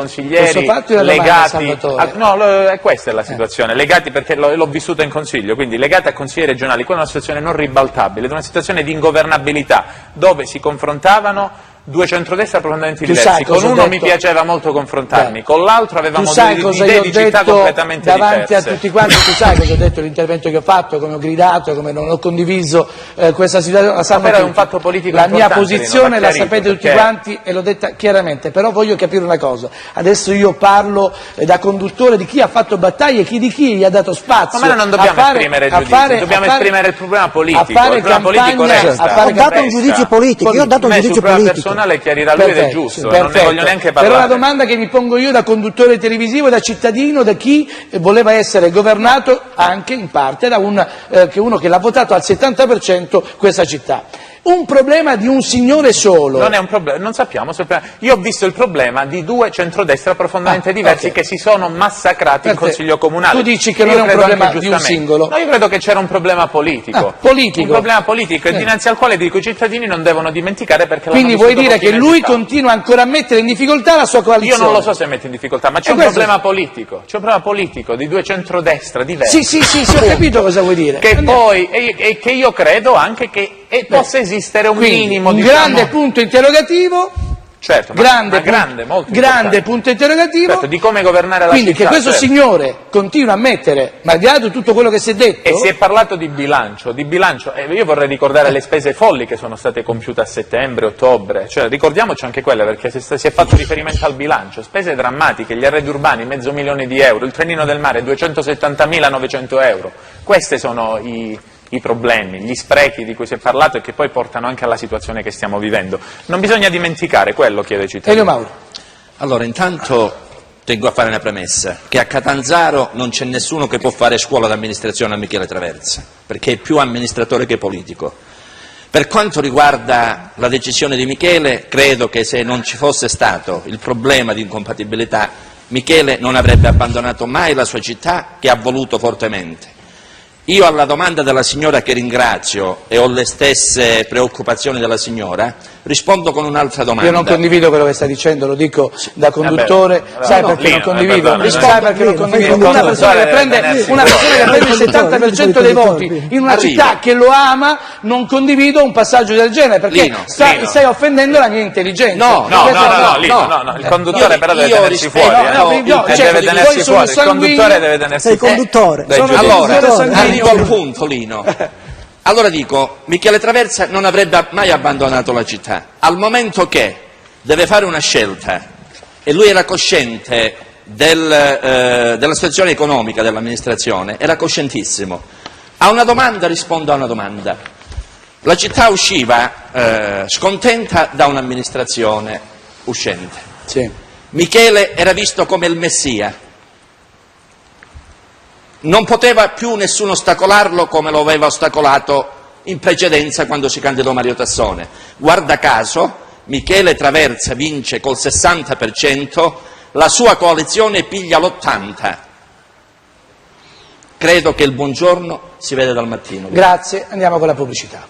consiglieri legati questa è la situazione, legati, perché l'ho vissuta in consiglio, quindi legati a consiglieri regionali. Quella è una situazione non ribaltabile, è una situazione di ingovernabilità, dove si confrontavano due centrodestra profondamente diversi. Con uno mi piaceva molto confrontarmi, con l'altro avevamo idee di città completamente davanti diverse. A tutti quanti, tu sai cosa ho detto, l'intervento che ho fatto, come ho gridato, come non ho condiviso questa situazione. Però è un fatto politico la mia importante, posizione la sapete tutti quanti e l'ho detta chiaramente, però voglio capire una cosa. Adesso io parlo da conduttore di chi ha fatto battaglie, chi di chi gli ha dato spazio. Ma noi non dobbiamo esprimere giudizi, dobbiamo esprimere il problema politico. Il problema politico resta. Ho dato un giudizio politico, io ho dato un giudizio politico. Le chiarirà lui ed è giusto, non ne voglio neanche parlare. Però la domanda che mi pongo io da conduttore televisivo, da cittadino, da chi voleva essere governato anche in parte da uno che l'ha votato al 70% questa città. Un problema di un signore solo. Non è un problema, non sappiamo se io ho visto il problema di due centrodestra profondamente diversi che si sono massacrati in Consiglio Comunale. Tu dici che non è un problema di un singolo? No, io credo che c'era un problema politico. Un problema politico dinanzi al quale dico i cittadini non devono dimenticare perché quindi vuoi dire che lui continua ancora a mettere in difficoltà la sua coalizione? Io non lo so se mette in difficoltà, ma c'è un problema politico. C'è un problema politico di due centrodestra diversi. Sì, ho capito cosa vuoi dire. Che poi, e che io credo anche che possa esistere un minimo di grande punto interrogativo. Certo, grande punto interrogativo. Certo, di come governare la quindi città. Quindi che questo signore continua a mettere, malgrado tutto quello che si è detto. E si è parlato di bilancio, io vorrei ricordare le spese folli che sono state compiute a settembre, ottobre, cioè ricordiamoci anche quelle, perché si è fatto riferimento al bilancio, spese drammatiche, gli arredi urbani, €500.000, il trenino del mare, 270.900 euro, questi sono i problemi, gli sprechi di cui si è parlato e che poi portano anche alla situazione che stiamo vivendo. Non bisogna dimenticare, quello chiede ai cittadini. Elio Mauro. Allora, intanto tengo a fare una premessa, che a Catanzaro non c'è nessuno che può fare scuola d'amministrazione a Michele Traversa, perché è più amministratore che politico. Per quanto riguarda la decisione di Michele, credo che se non ci fosse stato il problema di incompatibilità, Michele non avrebbe abbandonato mai la sua città, che ha voluto fortemente. Io alla domanda della signora, che ringrazio e ho le stesse preoccupazioni della signora, rispondo con un'altra domanda. Io non condivido quello che sta dicendo, lo dico da conduttore, sai perché non condivido? Sai perché non condivido? Una persona che prende il 70% dei voti in una città che lo ama, non condivido un passaggio del genere, perché stai offendendo la mia intelligenza. No, il conduttore però deve tenersi fuori. Deve tenersi fuori, il conduttore deve tenersi fuori. Sei conduttore. Allora, arrivo al punto, Lino. Allora dico, Michele Traversa non avrebbe mai abbandonato la città, al momento che deve fare una scelta, e lui era cosciente della situazione economica dell'amministrazione, era coscientissimo. A una domanda rispondo a una domanda. La città usciva scontenta da un'amministrazione uscente. Sì. Michele era visto come il messia. Non poteva più nessuno ostacolarlo come lo aveva ostacolato in precedenza quando si candidò Mario Tassone. Guarda caso, Michele Traversa vince col 60%, la sua coalizione piglia l'80%. Credo che il buongiorno si vede dal mattino. Grazie, andiamo con la pubblicità.